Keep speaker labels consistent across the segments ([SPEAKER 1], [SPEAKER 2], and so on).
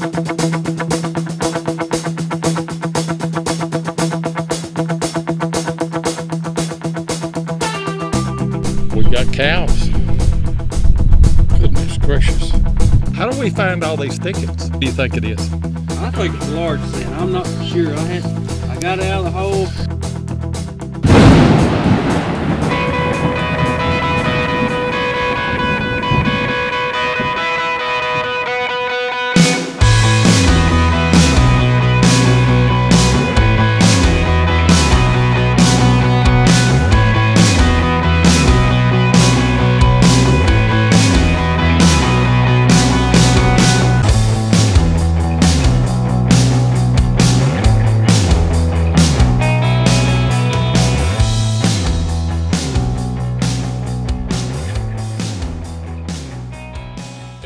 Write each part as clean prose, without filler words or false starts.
[SPEAKER 1] We got cows. Goodness gracious. How do we find all these thickets? What do you think it is?
[SPEAKER 2] I think it's large then. I'm not sure. I got it out of the hole.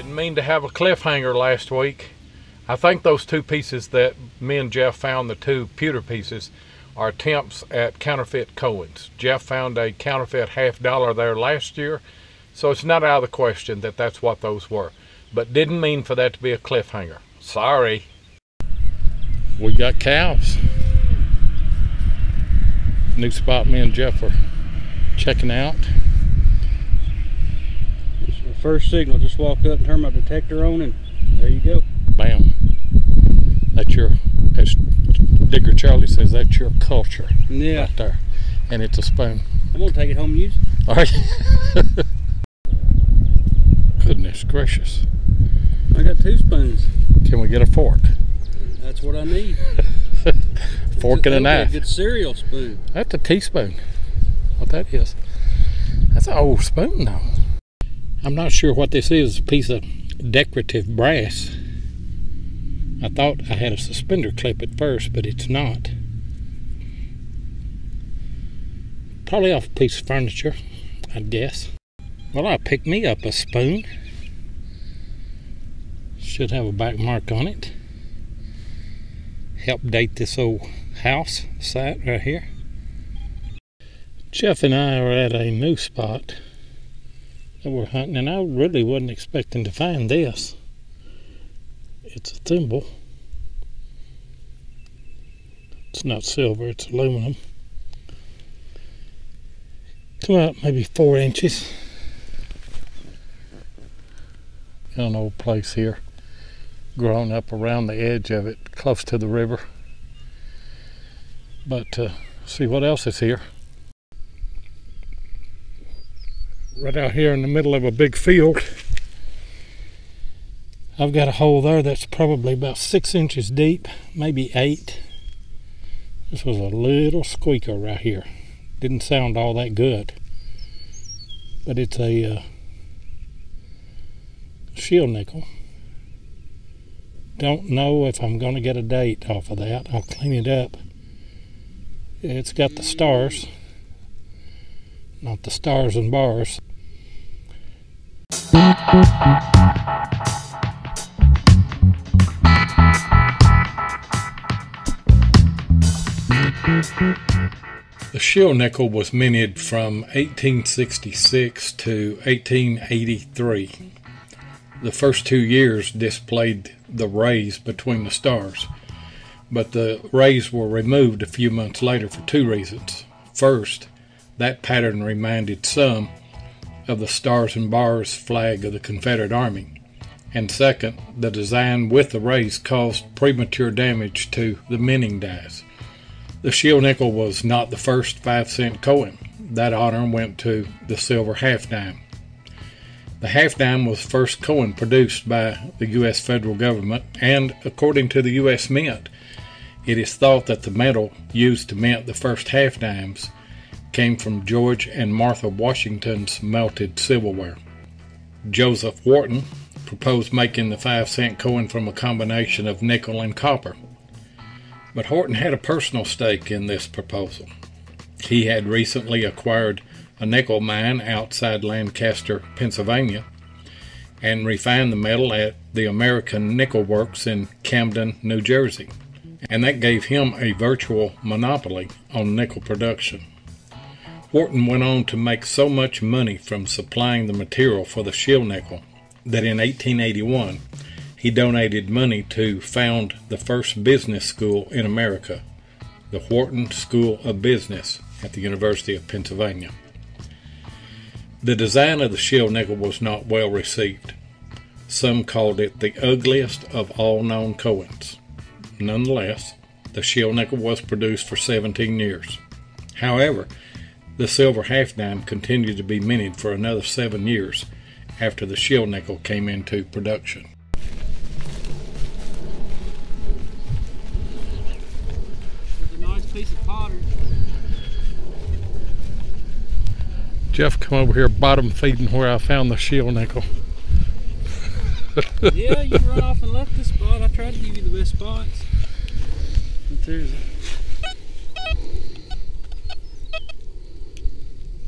[SPEAKER 1] Mean to have a cliffhanger last week. I think those two pieces that me and Jeff found, the two pewter pieces, are attempts at counterfeit coins. Jeff found a counterfeit $50 there last year, so it's not out of the question that that's what those were. But didn't mean for that to be a cliffhanger. Sorry. We got cows. New spot me and Jeff are checking out.
[SPEAKER 2] First signal, just walked up and turned my detector on, and there you go.
[SPEAKER 1] Bam. That's your, as Digger Charlie says, that's your culture.
[SPEAKER 2] Yeah.
[SPEAKER 1] Right there. And it's a spoon.
[SPEAKER 2] I'm gonna take it home and use it.
[SPEAKER 1] All right. Goodness gracious.
[SPEAKER 2] I got 2 spoons.
[SPEAKER 1] Can we get a fork?
[SPEAKER 2] That's what I need.
[SPEAKER 1] Fork and a knife.
[SPEAKER 2] A good cereal spoon.
[SPEAKER 1] That's a teaspoon. What that is. That's an old spoon though. I'm not sure what this is, a piece of decorative brass. I thought I had a suspender clip at first, but it's not. Probably off a piece of furniture, I'd guess. Well, I picked me up a spoon. Should have a back mark on it. Help date this old house site right here. Jeff and I are at a new spot that we're hunting, and I really wasn't expecting to find this. It's a thimble. It's not silver, it's aluminum. Come out maybe 4 inches. Got an old place here, grown up around the edge of it, close to the river. But see what else is here. Right out here in the middle of a big field, I've got a hole there that's probably about 6 inches deep, maybe 8. This was a little squeaker right here. Didn't sound all that good, but it's a shield nickel. Don't know if I'm going to get a date off of that. I'll clean it up. It's got the stars, not the stars and bars. The shield nickel was minted from 1866 to 1883. The first 2 years displayed the rays between the stars, but the rays were removed a few months later for 2 reasons. First, that pattern reminded some of the stars and bars flag of the Confederate Army. And second, the design with the rays caused premature damage to the minting dies. The shield nickel was not the first 5-cent coin. That honor went to the silver half dime. The half dime was the first coin produced by the U.S. federal government, and according to the U.S. Mint, it is thought that the metal used to mint the first half dimes came from George and Martha Washington's melted silverware. Joseph Wharton proposed making the 5-cent coin from a combination of nickel and copper. But Horton had a personal stake in this proposal. He had recently acquired a nickel mine outside Lancaster, Pennsylvania, and refined the metal at the American Nickel Works in Camden, New Jersey. And that gave him a virtual monopoly on nickel production. Wharton went on to make so much money from supplying the material for the shield nickel that in 1881 He donated money to found the first business school in America, the Wharton School of Business at the University of Pennsylvania. The design of the shell nickel was not well received. Some called it the ugliest of all known coins. Nonetheless, the shell nickel was produced for 17 years. However, the silver half dime continued to be minted for another 7 years after the shell nickel came into production.
[SPEAKER 2] It's a nice piece of pottery.
[SPEAKER 1] Jeff come over here bottom feeding where I found the shell nickel.
[SPEAKER 2] Yeah, you run off and left this spot. I tried to give you the best spots. But there's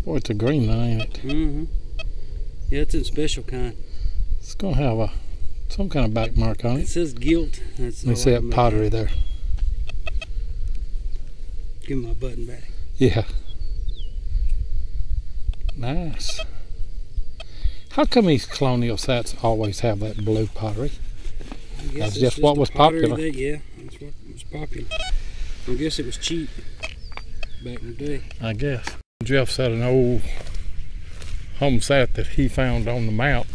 [SPEAKER 1] Boy, it's a green one, ain't it?
[SPEAKER 2] Mm-hmm. Yeah, it's a special kind.
[SPEAKER 1] It's gonna have some kind of back mark on
[SPEAKER 2] It
[SPEAKER 1] it.
[SPEAKER 2] says gilt. That's
[SPEAKER 1] Let me see that pottery there.
[SPEAKER 2] Give me my button back.
[SPEAKER 1] Yeah. Nice. How come these colonial sets always have that blue pottery? That's just what was popular.
[SPEAKER 2] Yeah, that's what was popular. I guess it was cheap back in the day.
[SPEAKER 1] I guess. Jeff's had an old home set that he found on the map.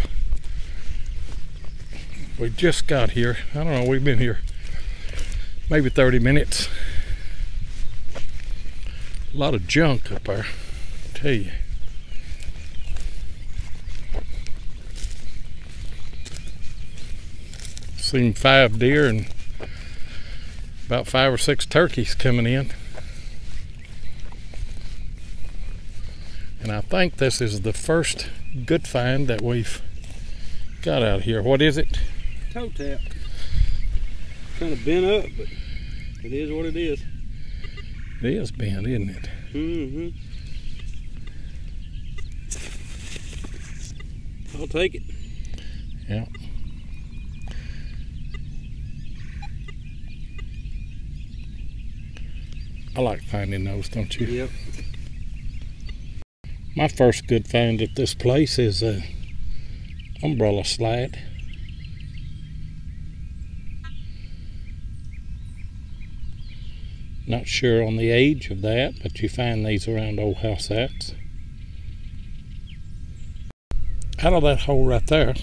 [SPEAKER 1] We just got here. I don't know, we've been here maybe 30 minutes. A lot of junk up there, I tell you. Seen 5 deer and about 5 or 6 turkeys coming in. And I think this is the first good find that we've got out here. What is it?
[SPEAKER 2] Toe tap. Kind of bent up, but it is what it is.
[SPEAKER 1] It is bent, isn't it?
[SPEAKER 2] Mm-hmm. I'll take it.
[SPEAKER 1] Yeah. I like finding those, don't you?
[SPEAKER 2] Yep.
[SPEAKER 1] My first good find at this place is a umbrella slide. Not sure on the age of that, but you find these around old house hats. Out of that hole right there,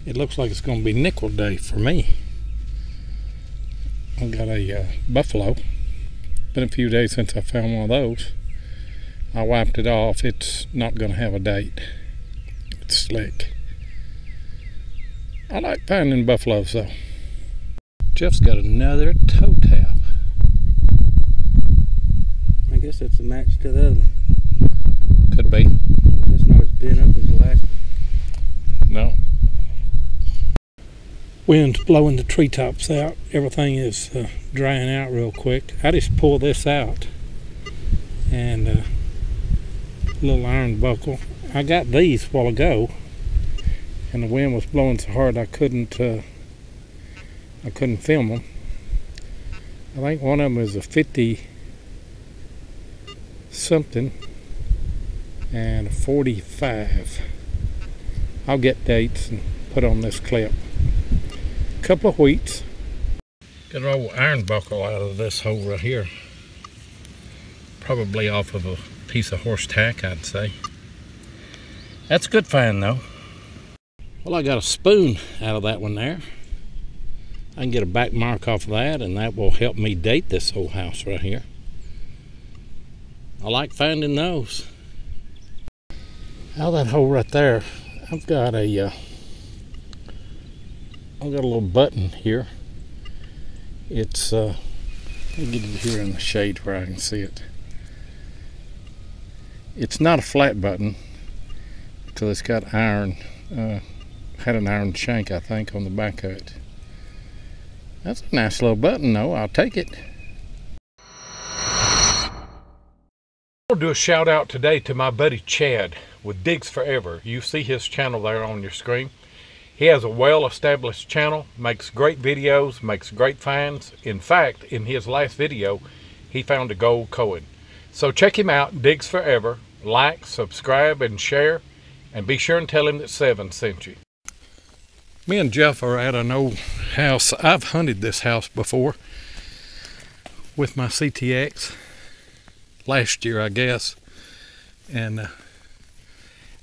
[SPEAKER 1] it looks like it's going to be nickel day for me. I've got a buffalo. Been a few days since I found one of those. I wiped it off. It's not going to have a date. It's slick. I like finding buffaloes though. Jeff's got another toe tap.
[SPEAKER 2] I guess that's a match to the other one.
[SPEAKER 1] Could be.
[SPEAKER 2] Just not as bent up as the last one.
[SPEAKER 1] No.
[SPEAKER 3] Wind's blowing the treetops out. Everything is drying out real quick. I just pulled this out and a little iron buckle. I got these a while ago, and the wind was blowing so hard I couldn't film them. I think one of them is a 50 something and a 45. I'll get dates and put on this clip. Couple of wheats. Got an old iron buckle out of this hole right here. Probably off of a piece of horse tack, I'd say. That's a good find though. Well, I got a spoon out of that one there. I can get a back mark off of that, and that will help me date this whole house right here. I like finding those. Out of that hole right there, I've got a little button here. It's let me get it here in the shade where I can see it. It's not a flat button because it's got iron, had an iron shank I think on the back of it. That's a nice little button though, I'll take it. I'll do a shout out today to my buddy Chad with Digs Forever. You see his channel there on your screen. He has a well-established channel, makes great videos, makes great finds. In fact, in his last video, he found a gold coin. So check him out, Digs Forever. Like, subscribe, and share. And be sure and tell him that Seven sent you.
[SPEAKER 1] Me and Jeff are at an old house. I've hunted this house before with my CTX last year, I guess. And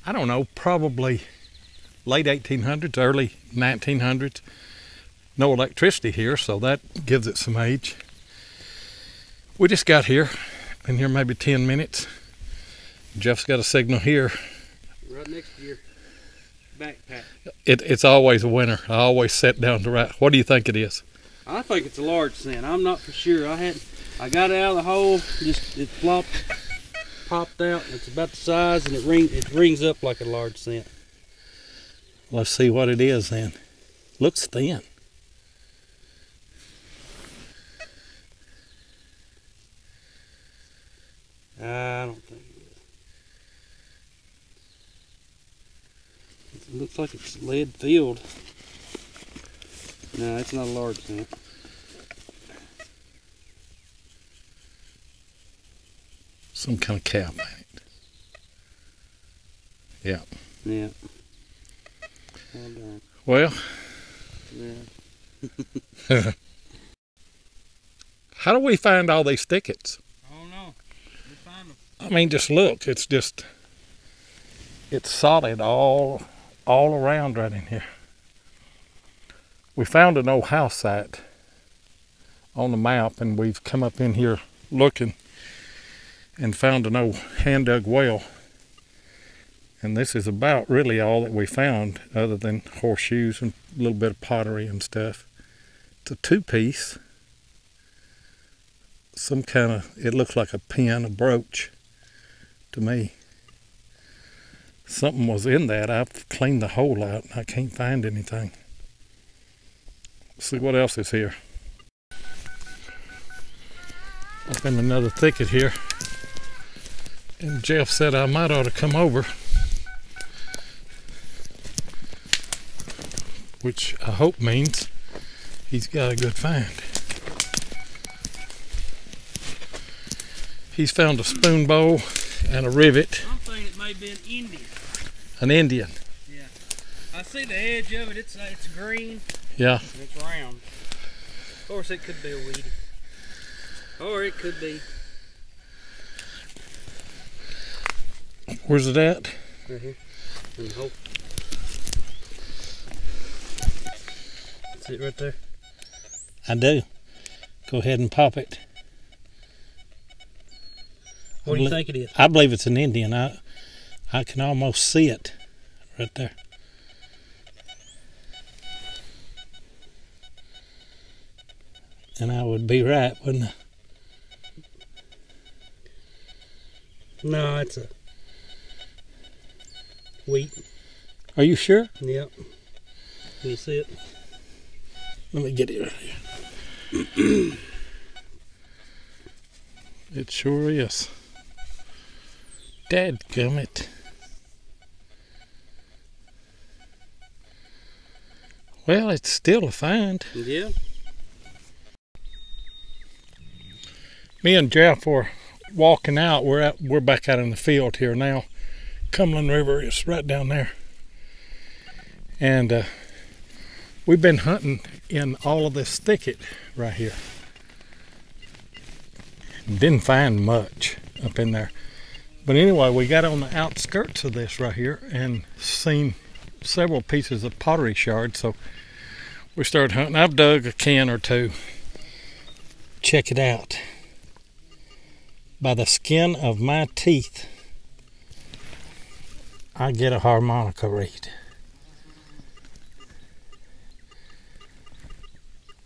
[SPEAKER 1] I don't know, probably late 1800s, early 1900s. No electricity here, so that gives it some age. We just got here. Been here maybe 10 minutes. Jeff's got a signal here.
[SPEAKER 2] Right next to your backpack.
[SPEAKER 1] It's always a winner. I always set down to right. What do you think it is?
[SPEAKER 2] I think it's a large scent. I'm not for sure. I got it out of the hole. It popped out. It's about the size, and it rings up like a large scent.
[SPEAKER 1] Let's see what it is then. Looks thin.
[SPEAKER 2] I don't think it is. It looks like it's lead filled. No, it's not a large scent.
[SPEAKER 1] Some kind of cap in it. Yeah.
[SPEAKER 2] Yeah. Well done.
[SPEAKER 1] Well.
[SPEAKER 2] Yeah.
[SPEAKER 1] How do we find all these thickets?
[SPEAKER 2] I don't know. We find them.
[SPEAKER 1] I mean, just look. It's solid all around right in here. We found an old house site on the map, and we've come up in here looking and found an old hand-dug well. And this is about really all that we found, other than horseshoes and a little bit of pottery and stuff. It's a two-piece. Some kind of, it looks like a pin, a brooch to me. Something was in that. I've cleaned the hole out and I can't find anything. Let's see what else is here. Up in another thicket here. And Jeff said I might ought to come over, which I hope means he's got a good find. He's found a spoon bowl and a rivet.
[SPEAKER 2] I'm thinking it may be an Indian.
[SPEAKER 1] An Indian?
[SPEAKER 2] Yeah. I see the edge of it. It's green.
[SPEAKER 1] Yeah.
[SPEAKER 2] And it's round. Of course, it could be a weedy. Or it could be.
[SPEAKER 1] Where's it at?
[SPEAKER 2] Right here. In the hole. See it right there?
[SPEAKER 1] I do. Go ahead and pop it.
[SPEAKER 2] What do you think it is?
[SPEAKER 1] I believe it's an Indian. I can almost see it right there. And I would be right, wouldn't I?
[SPEAKER 2] No, it's a wheat.
[SPEAKER 1] Are you sure?
[SPEAKER 2] Yep. Can you see it?
[SPEAKER 1] Let me get it right here. It sure is. Dadgummit. Well, it's still a find.
[SPEAKER 2] Yeah.
[SPEAKER 1] Me and Jeff were walking out. We're back out in the field here now. Cumberland River is right down there. And we've been hunting in all of this thicket right here. Didn't find much up in there. But anyway, we got on the outskirts of this right here and seen several pieces of pottery shards, so we started hunting. I've dug a can or two. Check it out. By the skin of my teeth, I get a harmonica reed.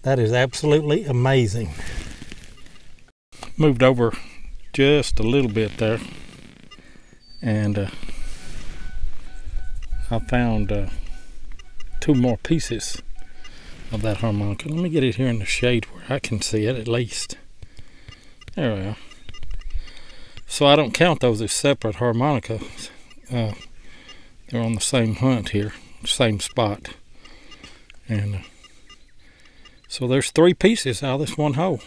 [SPEAKER 1] That is absolutely amazing. Moved over just a little bit there, and I found 2 more pieces of that harmonica. Let me get it here in the shade where I can see it at least. There we are. So I don't count those as separate harmonicas. They're on the same hunt here, same spot. And so there's 3 pieces out of this one hole.